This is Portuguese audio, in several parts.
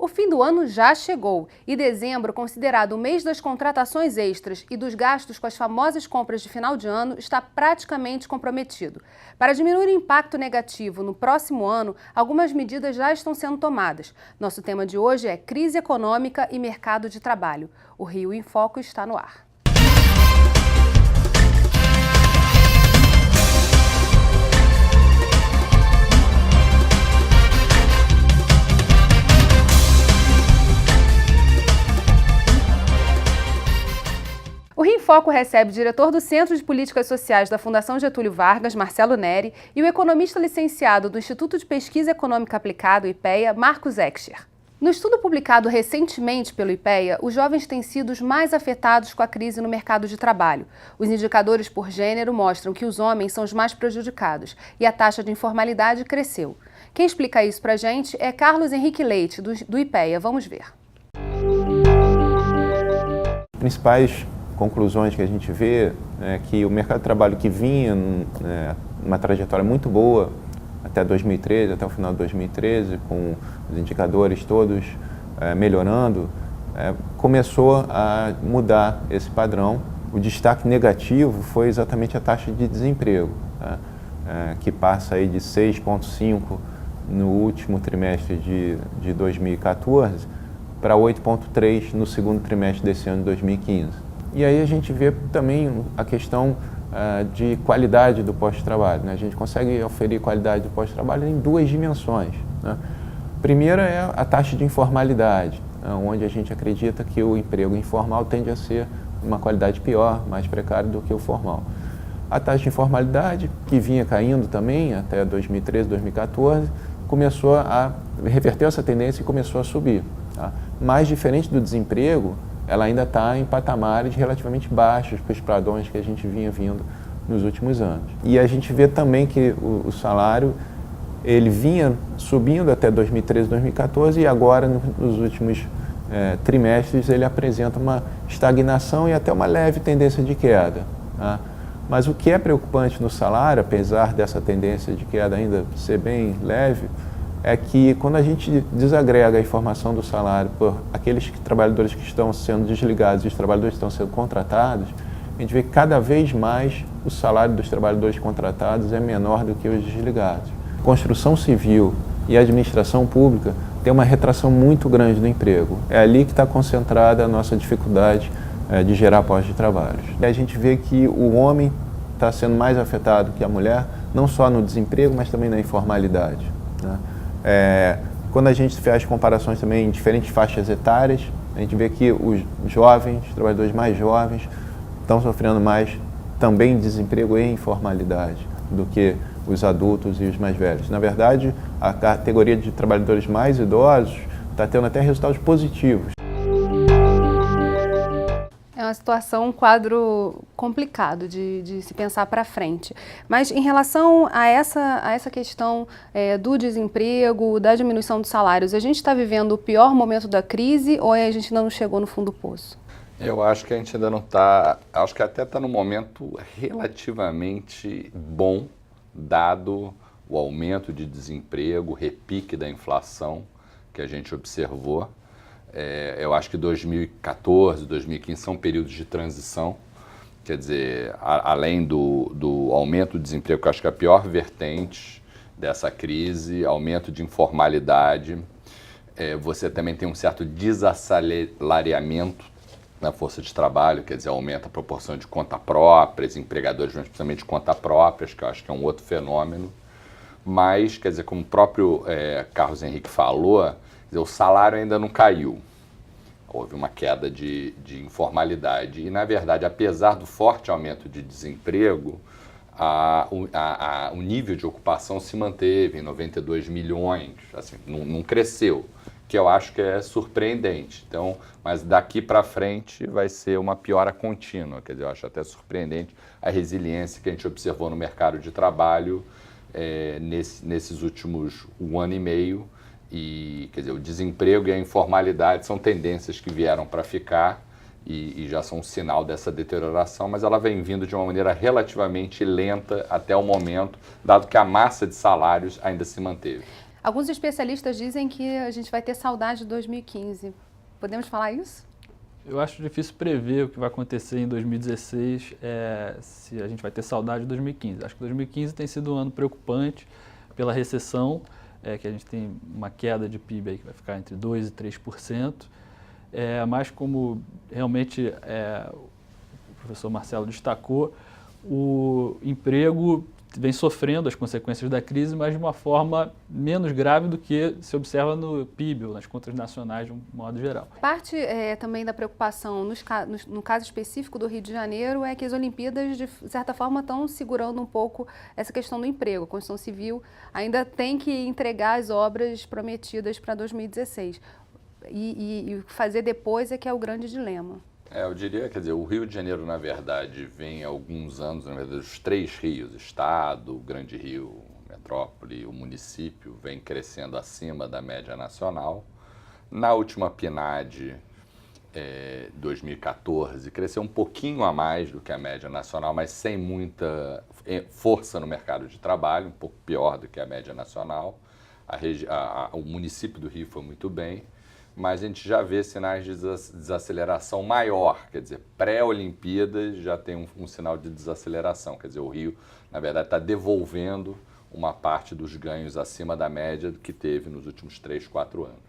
O fim do ano já chegou e dezembro, considerado o mês das contratações extras e dos gastos com as famosas compras de final de ano, está praticamente comprometido. Para diminuir o impacto negativo no próximo ano, algumas medidas já estão sendo tomadas. Nosso tema de hoje é crise econômica e mercado de trabalho. O Rio em Foco está no ar. O Rio em Foco recebe o diretor do Centro de Políticas Sociais da Fundação Getúlio Vargas, Marcelo Neri, e o economista licenciado do Instituto de Pesquisa Econômica Aplicada, IPEA, Marcos Excher. No estudo publicado recentemente pelo IPEA, os jovens têm sido os mais afetados com a crise no mercado de trabalho. Os indicadores por gênero mostram que os homens são os mais prejudicados e a taxa de informalidade cresceu. Quem explica isso pra gente é Carlos Henrique Leite, do IPEA. Vamos ver. Principais conclusões que a gente vê é que o mercado de trabalho que vinha numa trajetória muito boa até 2013, até o final de 2013, com os indicadores todos melhorando, começou a mudar esse padrão. O destaque negativo foi exatamente a taxa de desemprego, tá? Que passa aí de 6,5% no último trimestre de 2014 para 8,3% no segundo trimestre desse ano de 2015. E aí a gente vê também a questão de qualidade do pós-trabalho, né? A gente consegue oferir qualidade do pós-trabalho em duas dimensões, né? Primeira é a taxa de informalidade, onde a gente acredita que o emprego informal tende a ser uma qualidade pior, mais precária do que o formal. A taxa de informalidade, que vinha caindo também até 2013, 2014, começou a reverter essa tendência e começou a subir, tá? Mas diferente do desemprego, ela ainda está em patamares relativamente baixos para os padrões que a gente vinha vindo nos últimos anos. E a gente vê também que o salário ele vinha subindo até 2013, 2014 e agora nos últimos trimestres ele apresenta uma estagnação e até uma leve tendência de queda, tá? Mas o que é preocupante no salário, apesar dessa tendência de queda ainda ser bem leve, é que quando a gente desagrega a informação do salário por aqueles trabalhadores que estão sendo desligados e os trabalhadores que estão sendo contratados, a gente vê que cada vez mais o salário dos trabalhadores contratados é menor do que os desligados. Construção civil e administração pública tem uma retração muito grande do emprego. É ali que está concentrada a nossa dificuldade de gerar postos de trabalho. E a gente vê que o homem está sendo mais afetado que a mulher, não só no desemprego, mas também na informalidade, né? Quando a gente faz comparações também em diferentes faixas etárias, a gente vê que os jovens, os trabalhadores mais jovens, estão sofrendo mais também desemprego e informalidade do que os adultos e os mais velhos. Na verdade, a categoria de trabalhadores mais idosos está tendo até resultados positivos. É uma situação, um quadro complicado de se pensar para frente. Mas em relação a essa questão do desemprego, da diminuição dos salários, a gente está vivendo o pior momento da crise ou a gente ainda não chegou no fundo do poço? Eu acho que a gente ainda não está, acho que até está num momento relativamente bom, dado o aumento de desemprego, o repique da inflação que a gente observou. Eu acho que 2014, 2015 são períodos de transição, quer dizer, além do aumento do desemprego, que eu acho que é a pior vertente dessa crise, aumento de informalidade, você também tem um certo desassalariamento na força de trabalho, quer dizer, aumenta a proporção de conta própria, empregadores, mas principalmente de conta própria, que eu acho que é um outro fenômeno. Mas, quer dizer, como o próprio Carlos Henrique falou, o salário ainda não caiu. Houve uma queda de informalidade. E, na verdade, apesar do forte aumento de desemprego, o nível de ocupação se manteve em 92 milhões, assim, não cresceu, que eu acho que é surpreendente. Então, mas daqui para frente vai ser uma piora contínua. Quer dizer, eu acho até surpreendente a resiliência que a gente observou no mercado de trabalho nesses últimos 1 ano e meio. E, quer dizer, o desemprego e a informalidade são tendências que vieram para ficar e já são um sinal dessa deterioração, mas ela vem vindo de uma maneira relativamente lenta até o momento, dado que a massa de salários ainda se manteve. Alguns especialistas dizem que a gente vai ter saudade de 2015. Podemos falar isso? Eu acho difícil prever o que vai acontecer em 2016, se a gente vai ter saudade de 2015. Acho que 2015 tem sido um ano preocupante pela recessão, que a gente tem uma queda de PIB aí que vai ficar entre 2% e 3%, mas como realmente o professor Marcelo destacou, o emprego vem sofrendo as consequências da crise, mas de uma forma menos grave do que se observa no PIB ou nas contas nacionais de um modo geral. Parte também da preocupação, no caso específico do Rio de Janeiro, é que as Olimpíadas, de certa forma, estão segurando um pouco essa questão do emprego. A Construção Civil ainda tem que entregar as obras prometidas para 2016. E fazer depois é que é o grande dilema. Eu diria, quer dizer, o Rio de Janeiro, na verdade, vem há alguns anos, na verdade, os 3 rios, Estado, o Grande Rio, Metrópole, o município, vem crescendo acima da média nacional. Na última PNAD, 2014, cresceu um pouquinho a mais do que a média nacional, mas sem muita força no mercado de trabalho, um pouco pior do que a média nacional. O município do Rio foi muito bem, mas a gente já vê sinais de desaceleração maior, quer dizer, pré-Olimpíadas já tem um sinal de desaceleração, quer dizer, o Rio, na verdade, está devolvendo uma parte dos ganhos acima da média que teve nos últimos 3, 4 anos.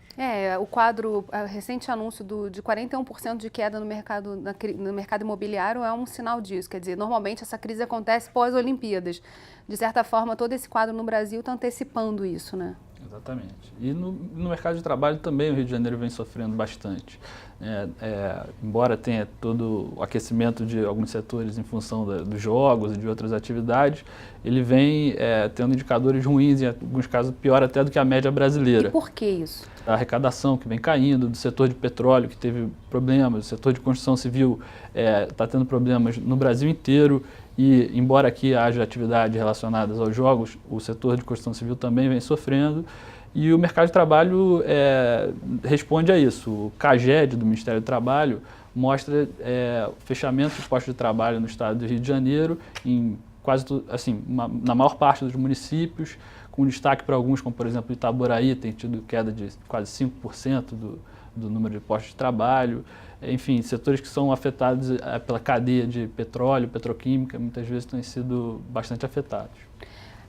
O recente anúncio de 41% de queda no mercado imobiliário é um sinal disso, quer dizer, normalmente essa crise acontece pós-Olimpíadas. De certa forma, todo esse quadro no Brasil está antecipando isso, né? Exatamente. E no mercado de trabalho também o Rio de Janeiro vem sofrendo bastante. Embora tenha todo o aquecimento de alguns setores em função dos jogos e de outras atividades, ele vem tendo indicadores ruins, em alguns casos pior até do que a média brasileira. E por que isso? A arrecadação que vem caindo, do setor de petróleo que teve problemas, o setor de construção civil está tendo problemas no Brasil inteiro. E, embora aqui haja atividades relacionadas aos jogos, o setor de construção civil também vem sofrendo. E o mercado de trabalho responde a isso. O CAGED, do Ministério do Trabalho, mostra fechamento de postos de trabalho no estado do Rio de Janeiro, em na maior parte dos municípios, com destaque para alguns, como por exemplo Itaboraí, tem tido queda de quase 5% do número de postos de trabalho. Enfim, setores que são afetados pela cadeia de petróleo, petroquímica, muitas vezes têm sido bastante afetados.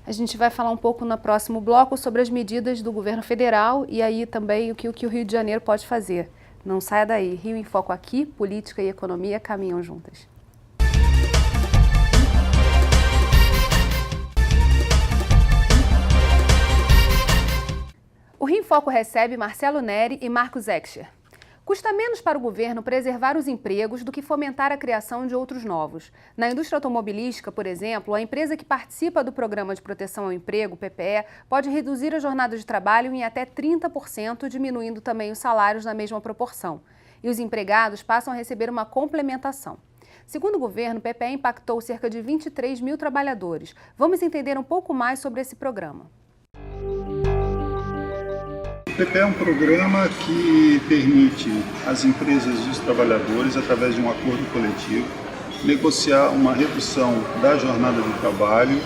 A gente vai falar um pouco no próximo bloco sobre as medidas do governo federal e aí também o que o Rio de Janeiro pode fazer. Não saia daí. Rio em Foco aqui, política e economia caminham juntas. O Rio em Foco recebe Marcelo Neri e Marcos Excher. Custa menos para o governo preservar os empregos do que fomentar a criação de outros novos. Na indústria automobilística, por exemplo, a empresa que participa do Programa de Proteção ao Emprego, PPE, pode reduzir a jornada de trabalho em até 30%, diminuindo também os salários na mesma proporção. E os empregados passam a receber uma complementação. Segundo o governo, o PPE impactou cerca de 23 mil trabalhadores. Vamos entender um pouco mais sobre esse programa. O PPE é um programa que permite às empresas e os trabalhadores, através de um acordo coletivo, negociar uma redução da jornada de trabalho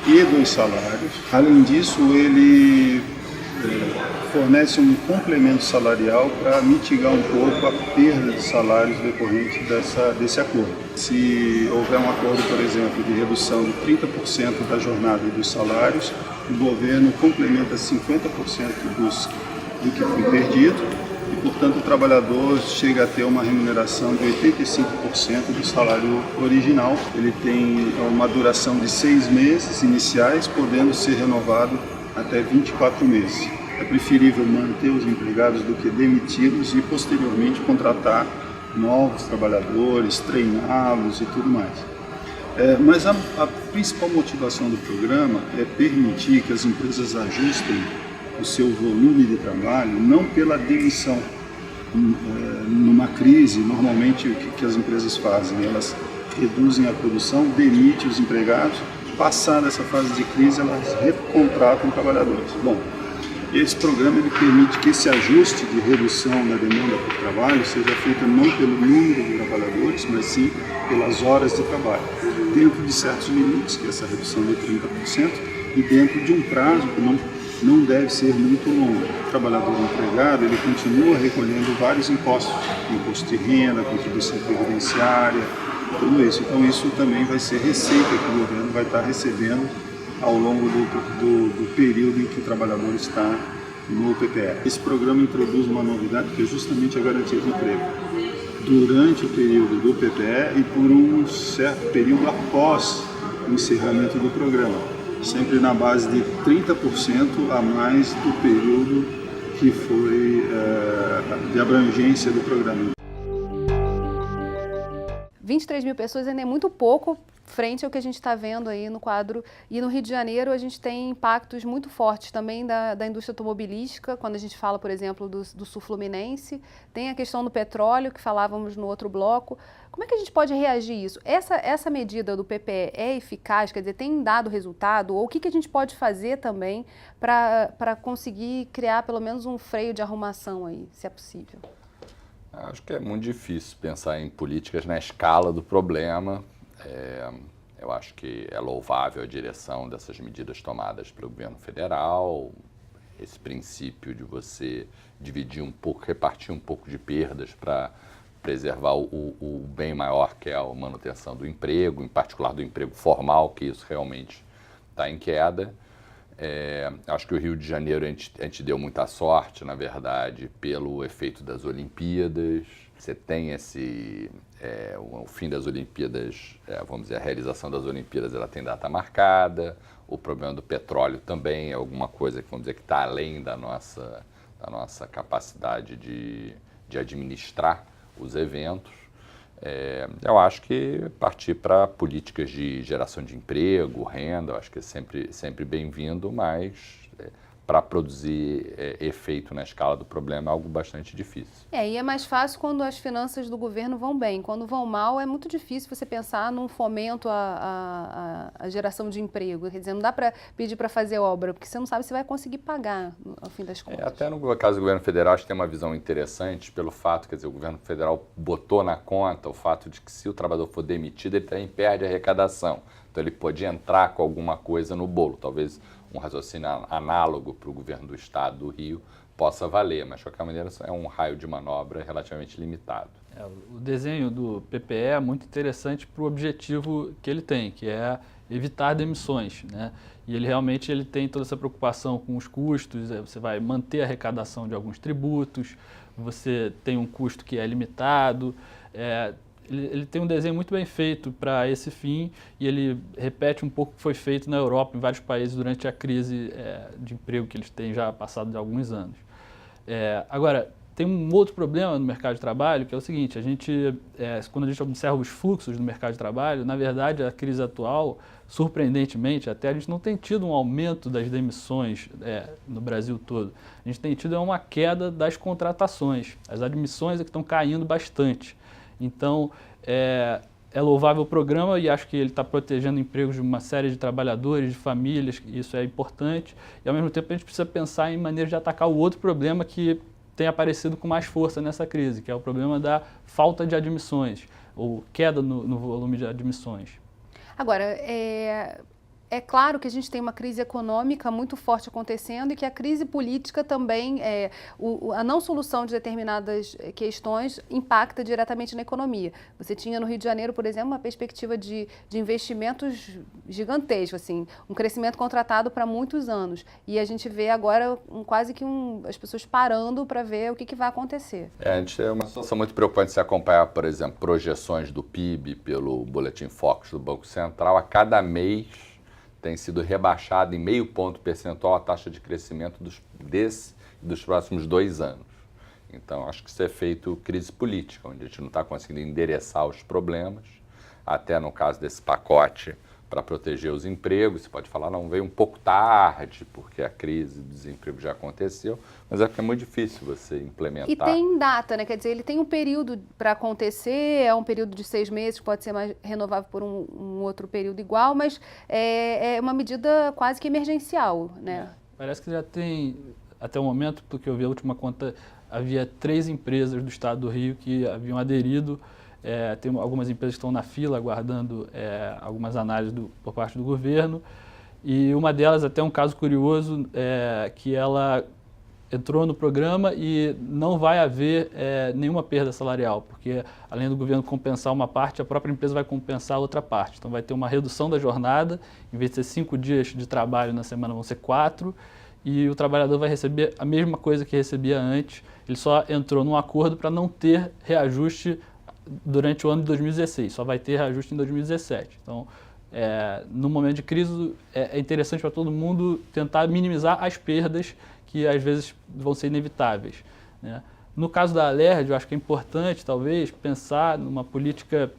e dos salários. Além disso, ele fornece um complemento salarial para mitigar um pouco a perda de salários decorrente desse acordo. Se houver um acordo, por exemplo, de redução de 30% da jornada e dos salários, o governo complementa 50% do que foi perdido e, portanto, o trabalhador chega a ter uma remuneração de 85% do salário original. Ele tem uma duração de 6 meses iniciais, podendo ser renovado até 24 meses. É preferível manter os empregados do que demiti-los e, posteriormente, contratar novos trabalhadores, treiná-los e tudo mais. Mas a principal motivação do programa é permitir que as empresas ajustem o seu volume de trabalho, não pela demissão. Numa crise, normalmente o que as empresas fazem? Elas reduzem a produção, demitem os empregados, passada essa fase de crise, elas recontratam trabalhadores. Bom, esse programa ele permite que esse ajuste de redução da demanda por trabalho seja feito não pelo número de trabalhadores, mas sim pelas horas de trabalho, dentro de certos limites, que é essa redução de 30%, e dentro de um prazo que não não deve ser muito longo. O trabalhador empregado, ele continua recolhendo vários impostos, imposto de renda, contribuição previdenciária, tudo isso. Então isso também vai ser receita que o governo vai estar recebendo ao longo do período em que o trabalhador está no PPE. Esse programa introduz uma novidade que é justamente a garantia de emprego durante o período do PPE e por um certo período após o encerramento do programa, sempre na base de 30% a mais do período que foi de abrangência do programa. 23 mil pessoas ainda é muito pouco frente ao que a gente está vendo aí no quadro. E no Rio de Janeiro a gente tem impactos muito fortes também da indústria automobilística, quando a gente fala, por exemplo, do sul fluminense. Tem a questão do petróleo, que falávamos no outro bloco. Como é que a gente pode reagir a isso? Essa medida do PPE é eficaz? Quer dizer, tem dado resultado? Ou o que a gente pode fazer também para conseguir criar pelo menos um freio de arrumação aí, se é possível? Acho que é muito difícil pensar em políticas na escala do problema. Eu acho que é louvável a direção dessas medidas tomadas pelo governo federal, esse princípio de você dividir um pouco, repartir um pouco de perdas para preservar o bem maior, que é a manutenção do emprego, em particular do emprego formal, que isso realmente está em queda. Acho que o Rio de Janeiro a gente deu muita sorte, na verdade, pelo efeito das Olimpíadas. Você tem o fim das Olimpíadas, vamos dizer, a realização das Olimpíadas, ela tem data marcada. O problema do petróleo também é alguma coisa que, vamos dizer, que está além da nossa capacidade de administrar os eventos. Eu acho que partir para políticas de geração de emprego, renda, eu acho que é sempre bem-vindo, mas para produzir efeito na escala do problema é algo bastante difícil. E é mais fácil quando as finanças do governo vão bem. Quando vão mal, é muito difícil você pensar num fomento à geração de emprego. Quer dizer, não dá para pedir para fazer obra, porque você não sabe se vai conseguir pagar, ao fim das contas. Até no caso do governo federal, acho que tem uma visão interessante pelo fato, quer dizer, o governo federal botou na conta o fato de que se o trabalhador for demitido, ele também perde a arrecadação. Então ele pode entrar com alguma coisa no bolo, talvez um raciocínio análogo para o governo do estado do Rio possa valer, mas de qualquer maneira é um raio de manobra relativamente limitado. O desenho do PPE é muito interessante para o objetivo que ele tem, que é evitar demissões, né? E ele realmente tem toda essa preocupação com os custos, você vai manter a arrecadação de alguns tributos, você tem um custo que é limitado, ele tem um desenho muito bem feito para esse fim e ele repete um pouco o que foi feito na Europa, em vários países, durante a crise de emprego que eles têm já passado de alguns anos. Agora, tem um outro problema no mercado de trabalho, que é o seguinte, quando a gente observa os fluxos do mercado de trabalho, na verdade, a crise atual, surpreendentemente, até a gente não tem tido um aumento das demissões no Brasil todo. A gente tem tido uma queda das contratações. As admissões é que estão caindo bastante. Então, é louvável o programa e acho que ele está protegendo empregos de uma série de trabalhadores, de famílias, isso é importante. E, ao mesmo tempo, a gente precisa pensar em maneiras de atacar o outro problema que tem aparecido com mais força nessa crise, que é o problema da falta de admissões, ou queda no volume de admissões. Agora, é claro que a gente tem uma crise econômica muito forte acontecendo e que a crise política também, a não solução de determinadas questões impacta diretamente na economia. Você tinha no Rio de Janeiro, por exemplo, uma perspectiva de investimentos gigantesco, assim, um crescimento contratado para muitos anos. E a gente vê agora as pessoas parando para ver o que vai acontecer. É uma situação muito preocupante se acompanhar, por exemplo, projeções do PIB pelo Boletim Focus do Banco Central. A cada mês tem sido rebaixada em 0,5 ponto percentual a taxa de crescimento dos próximos 2 anos. Então, acho que isso é feito crise política, onde a gente não está conseguindo endereçar os problemas, até no caso desse pacote para proteger os empregos. Você pode falar, não, veio um pouco tarde, porque a crise do desemprego já aconteceu, mas é porque é muito difícil você implementar. E tem data, né? Quer dizer, ele tem um período para acontecer, é um período de 6 meses, que pode ser mais renovável por um outro período igual, mas é uma medida quase que emergencial, né? Parece que já tem, até o momento, porque eu vi a última conta, havia 3 empresas do estado do Rio que haviam aderido. Tem algumas empresas que estão na fila aguardando algumas análises por parte do governo E uma delas, até um caso curioso, que ela entrou no programa e não vai haver nenhuma perda salarial, porque além do governo compensar uma parte, a própria empresa vai compensar a outra parte. Então vai ter uma redução da jornada, em vez de ser 5 dias de trabalho na semana, vão ser 4, e o trabalhador vai receber a mesma coisa que recebia antes. Ele só entrou num acordo para não ter reajuste durante o ano de 2016, só vai ter reajuste em 2017. Então, no momento de crise, é interessante para todo mundo tentar minimizar as perdas que às vezes vão ser inevitáveis, né? No caso da Alerj, eu acho que é importante, talvez, pensar numa política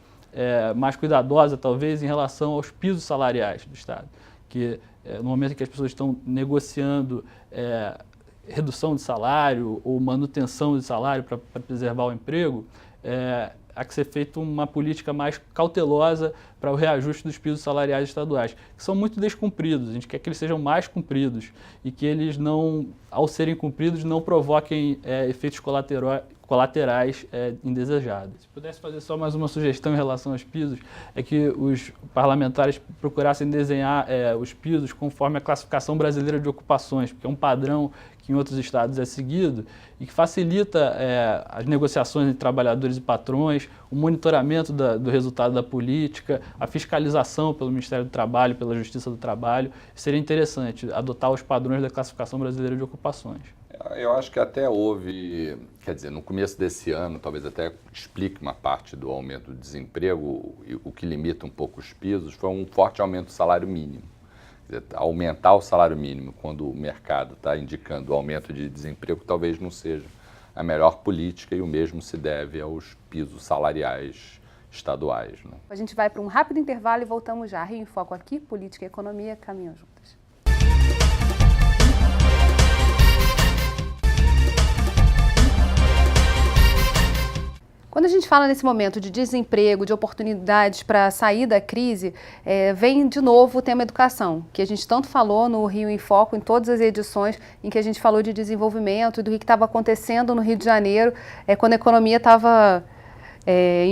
mais cuidadosa, talvez, em relação aos pisos salariais do Estado, que no momento em que as pessoas estão negociando redução de salário ou manutenção de salário para preservar o emprego, há que ser feita uma política mais cautelosa para o reajuste dos pisos salariais estaduais, que são muito descumpridos. A gente quer que eles sejam mais cumpridos e que eles não, ao serem cumpridos, não provoquem efeitos colaterais indesejados. Se pudesse fazer só mais uma sugestão em relação aos pisos, é que os parlamentares procurassem desenhar os pisos conforme a classificação brasileira de ocupações, porque é um padrão que em outros estados é seguido e que facilita as negociações entre trabalhadores e patrões, o monitoramento do resultado da política, a fiscalização pelo Ministério do Trabalho, pela Justiça do Trabalho. Seria interessante adotar os padrões da classificação brasileira de ocupações. Eu acho que até houve, quer dizer, no começo desse ano, talvez até explique uma parte do aumento do desemprego, o que limita um pouco os pisos, foi um forte aumento do salário mínimo. Aumentar o salário mínimo quando o mercado está indicando o aumento de desemprego talvez não seja a melhor política, e o mesmo se deve aos pisos salariais estaduais, né? A gente vai para um rápido intervalo e voltamos já. Rio em Foco aqui, política e economia caminham juntas. Quando a gente fala nesse momento de desemprego, de oportunidades para sair da crise, vem de novo o tema educação, que a gente tanto falou no Rio em Foco, em todas as edições em que a gente falou de desenvolvimento e do que estava acontecendo no Rio de Janeiro, quando a economia estava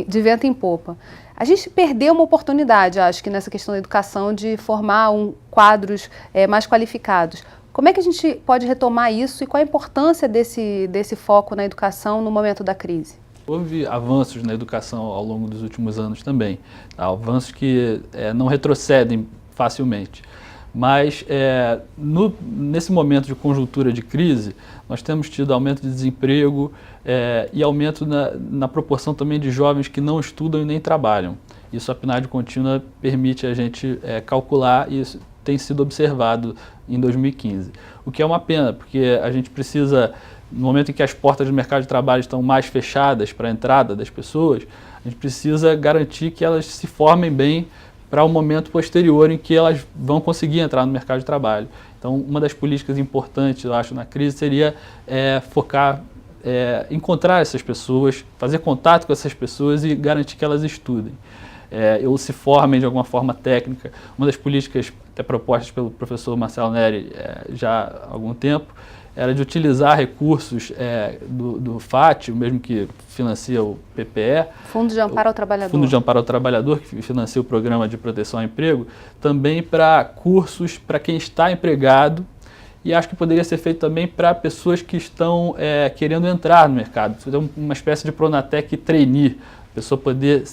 de vento em popa. A gente perdeu uma oportunidade, acho que nessa questão da educação, de formar quadros mais qualificados. Como é que a gente pode retomar isso e qual a importância desse foco na educação no momento da crise? Houve avanços na educação ao longo dos últimos anos também, avanços que não retrocedem facilmente. Mas nesse momento de conjuntura de crise, nós temos tido aumento de desemprego e aumento na proporção também de jovens que não estudam e nem trabalham. Isso a PNAD contínua permite a gente calcular, e isso tem sido observado em 2015. O que é uma pena, porque a gente precisa, no momento em que as portas do mercado de trabalho estão mais fechadas para a entrada das pessoas, a gente precisa garantir que elas se formem bem para o momento posterior em que elas vão conseguir entrar no mercado de trabalho. Então, uma das políticas importantes, eu acho, na crise seria focar, encontrar essas pessoas, fazer contato com essas pessoas e garantir que elas estudem. Ou se formem de alguma forma técnica. Uma das políticas até propostas pelo professor Marcelo Neri já há algum tempo era de utilizar recursos do FAT, o mesmo que financia o PPE. Fundo de Amparo ao Trabalhador. Fundo de Amparo ao Trabalhador, que financia o Programa de Proteção ao Emprego, também para cursos para quem está empregado, e acho que poderia ser feito também para pessoas que estão querendo entrar no mercado. Uma espécie de Pronatec trainee, a pessoa poder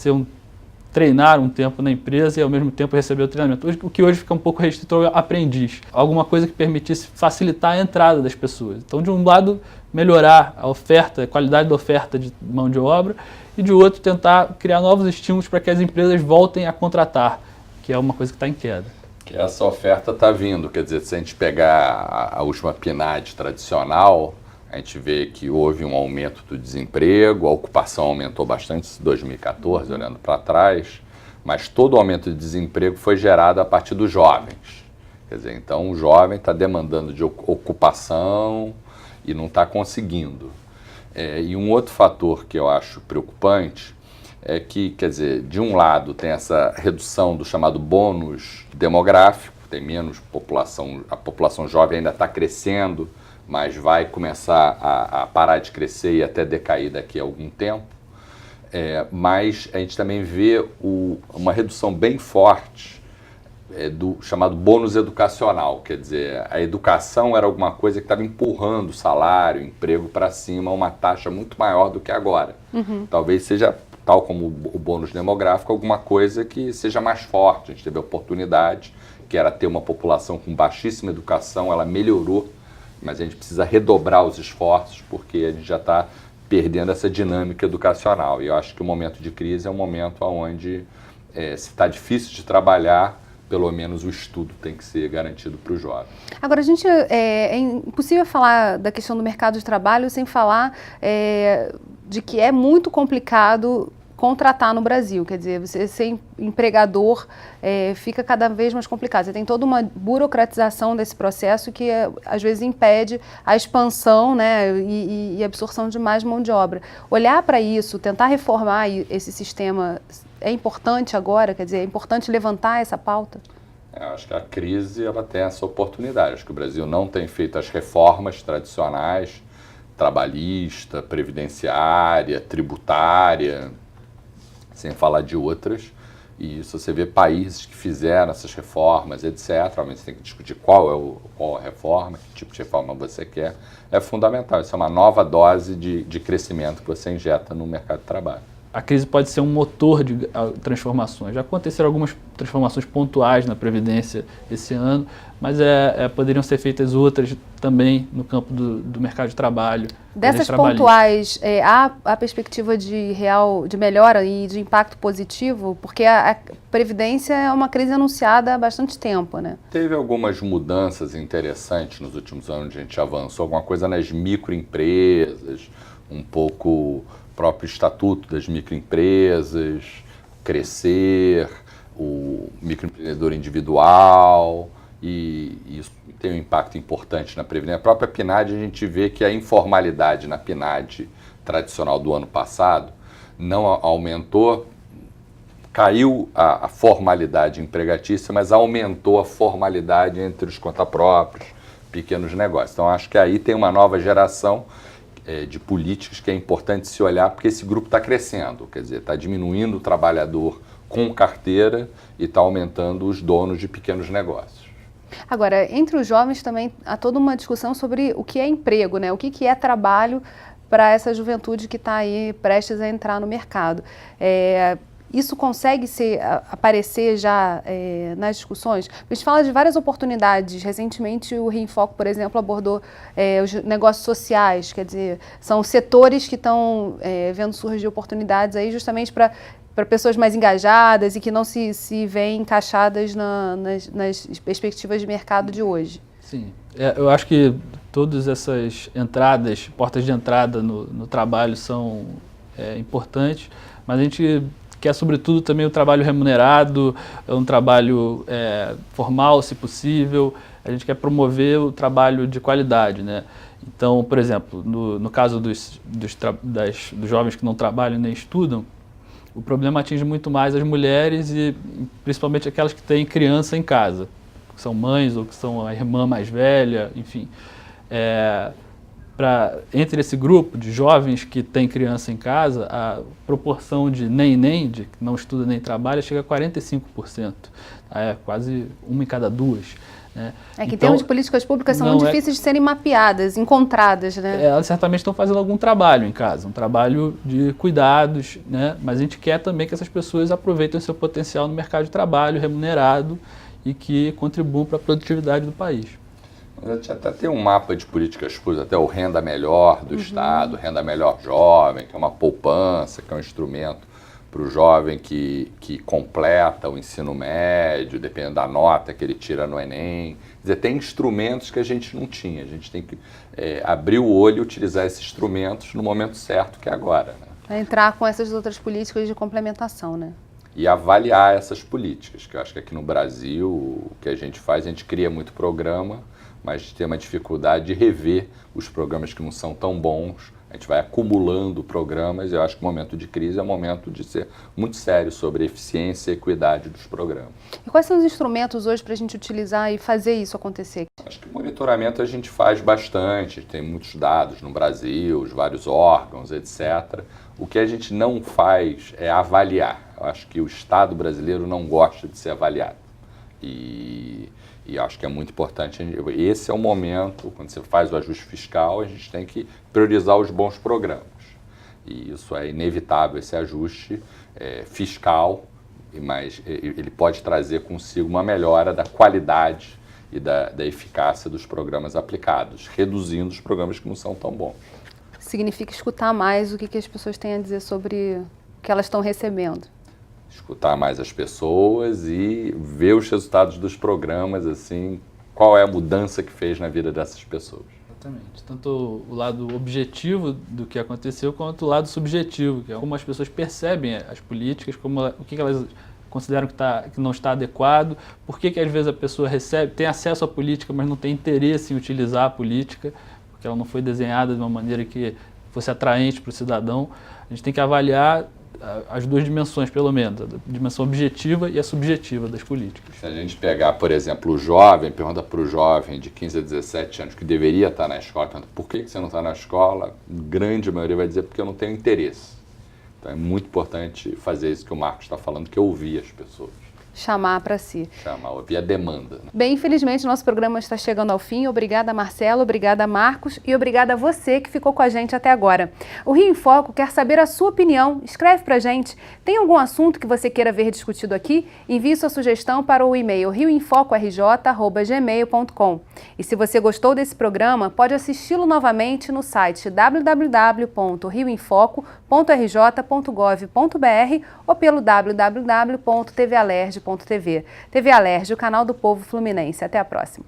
treinar um tempo na empresa e ao mesmo tempo receber o treinamento. O que hoje fica um pouco restrito ao aprendiz. Alguma coisa que permitisse facilitar a entrada das pessoas. Então, de um lado, melhorar a oferta, a qualidade da oferta de mão de obra, e de outro, tentar criar novos estímulos para que as empresas voltem a contratar, que é uma coisa que está em queda. Que essa oferta está vindo, quer dizer, se a gente pegar a última PNAD tradicional, a gente vê que houve um aumento do desemprego, a ocupação aumentou bastante em 2014, olhando para trás, mas todo o aumento de desemprego foi gerado a partir dos jovens. Quer dizer, então o jovem está demandando de ocupação e não está conseguindo. E um outro fator que eu acho preocupante é que, quer dizer, de um lado tem essa redução do chamado bônus demográfico, tem menos população, a população jovem ainda está crescendo, mas vai começar a parar de crescer e até decair daqui a algum tempo. Mas a gente também vê uma redução bem forte do chamado bônus educacional, quer dizer, a educação era alguma coisa que estava empurrando o salário, o emprego para cima a uma taxa muito maior do que agora. Talvez seja, tal como o bônus demográfico, alguma coisa que seja mais forte. A gente teve a oportunidade, que era ter uma população com baixíssima educação, ela melhorou, mas a gente precisa redobrar os esforços porque a gente já está perdendo essa dinâmica educacional. E eu acho que o momento de crise é um momento onde, se está difícil de trabalhar, pelo menos o estudo tem que ser garantido para o jovem. Agora, é impossível falar da questão do mercado de trabalho sem falar de que é muito complicado contratar no Brasil. Quer dizer, você ser empregador fica cada vez mais complicado. Você tem toda uma burocratização desse processo que às vezes impede a expansão, né, e absorção de mais mão de obra. Olhar para isso, tentar reformar esse sistema é importante agora? Quer dizer, é importante levantar essa pauta? Eu acho que a crise ela tem essa oportunidade. Acho que o Brasil não tem feito as reformas tradicionais, trabalhista, previdenciária, tributária, sem falar de outras. E isso você vê países que fizeram essas reformas, etc. Mas você tem que discutir qual a reforma, que tipo de reforma você quer. É fundamental. Isso é uma nova dose de crescimento que você injeta no mercado de trabalho. A crise pode ser um motor de transformações. Já aconteceram algumas transformações pontuais na Previdência esse ano, mas poderiam ser feitas outras também no campo do mercado de trabalho. Dessas pontuais, há perspectiva de melhora e de impacto positivo? Porque a Previdência é uma crise anunciada há bastante tempo, né? Teve algumas mudanças interessantes nos últimos anos, a gente avançou alguma coisa nas microempresas, um pouco próprio estatuto das microempresas, crescer, o microempreendedor individual, e isso tem um impacto importante na Previdência. A própria PNAD, a gente vê que a informalidade na PNAD tradicional do ano passado não aumentou, caiu a formalidade empregatícia, mas aumentou a formalidade entre os conta-próprios, pequenos negócios. Então, acho que aí tem uma nova geração de políticas que é importante se olhar, porque esse grupo está crescendo, quer dizer, está diminuindo o trabalhador com carteira e está aumentando os donos de pequenos negócios. Agora, entre os jovens também há toda uma discussão sobre o que é emprego, né? O que é trabalho para essa juventude que está aí prestes a entrar no mercado. Isso consegue aparecer já nas discussões? A gente fala de várias oportunidades. Recentemente, o Rio em Foco, por exemplo, abordou os negócios sociais, quer dizer, são setores que estão vendo surgir oportunidades aí justamente para pessoas mais engajadas e que não se veem encaixadas nas perspectivas de mercado de hoje. Sim, eu acho que todas essas entradas, portas de entrada no trabalho são importantes, mas a gente quer, sobretudo, também o trabalho remunerado, um trabalho formal, se possível. A gente quer promover o trabalho de qualidade, né? Então, por exemplo, no caso dos jovens que não trabalham nem estudam, o problema atinge muito mais as mulheres e principalmente aquelas que têm criança em casa, que são mães ou que são a irmã mais velha, enfim. Entre esse grupo de jovens que têm criança em casa, a proporção de nem, de que não estuda nem trabalha, chega a 45%. Quase uma em cada duas. Né? Que em termos de políticas públicas são muito difíceis de serem mapeadas, encontradas. Né? Elas certamente estão fazendo algum trabalho em casa, um trabalho de cuidados, né? Mas a gente quer também que essas pessoas aproveitem o seu potencial no mercado de trabalho remunerado e que contribuam para a produtividade do país. A gente até tem um mapa de políticas públicas, até o Renda Melhor do Estado, Renda Melhor Jovem, que é uma poupança, que é um instrumento para o jovem que completa o ensino médio, dependendo da nota que ele tira no Enem. Quer dizer, tem instrumentos que a gente não tinha. A gente tem que abrir o olho e utilizar esses instrumentos no momento certo, que é agora. Né? Entrar com essas outras políticas de complementação, né? E avaliar essas políticas, que eu acho que aqui no Brasil, o que a gente faz, a gente cria muito programa, mas tem uma dificuldade de rever os programas que não são tão bons. A gente vai acumulando programas e eu acho que o momento de crise é um momento de ser muito sério sobre a eficiência e equidade dos programas. E quais são os instrumentos hoje para a gente utilizar e fazer isso acontecer? Acho que monitoramento a gente faz bastante, tem muitos dados no Brasil, os vários órgãos, etc. O que a gente não faz é avaliar. Eu acho que o Estado brasileiro não gosta de ser avaliado. E acho que é muito importante, esse é o momento, quando você faz o ajuste fiscal, a gente tem que priorizar os bons programas. E isso é inevitável, esse ajuste fiscal, mas ele pode trazer consigo uma melhora da qualidade e da eficácia dos programas aplicados, reduzindo os programas que não são tão bons. Significa escutar mais o que as pessoas têm a dizer sobre o que elas estão recebendo. Escutar mais as pessoas e ver os resultados dos programas, assim, qual é a mudança que fez na vida dessas pessoas. Exatamente. Tanto o lado objetivo do que aconteceu, quanto o lado subjetivo, que é como as pessoas percebem as políticas, o que elas consideram que não está adequado, por que às vezes a pessoa tem acesso à política, mas não tem interesse em utilizar a política, porque ela não foi desenhada de uma maneira que fosse atraente para o cidadão. A gente tem que avaliar as duas dimensões, pelo menos, a dimensão objetiva e a subjetiva das políticas. Se a gente pegar, por exemplo, o jovem, pergunta para o jovem de 15 a 17 anos que deveria estar na escola, pergunta por que você não está na escola, a grande maioria vai dizer porque eu não tenho interesse. Então é muito importante fazer isso que o Marcos está falando, que é ouvir as pessoas. Chamar para si. Ouvir a demanda. Né? Bem, infelizmente, nosso programa está chegando ao fim. Obrigada, Marcelo, obrigada, Marcos, e obrigada a você que ficou com a gente até agora. O Rio em Foco quer saber a sua opinião. Escreve para a gente. Tem algum assunto que você queira ver discutido aqui? Envie sua sugestão para o e-mail rioemfocorj@gmail.com. E se você gostou desse programa, pode assisti-lo novamente no site www.rioemfoco.rj.gov.br ou pelo www.tvalerj.tv. TV Alerj, o canal do povo fluminense. Até a próxima.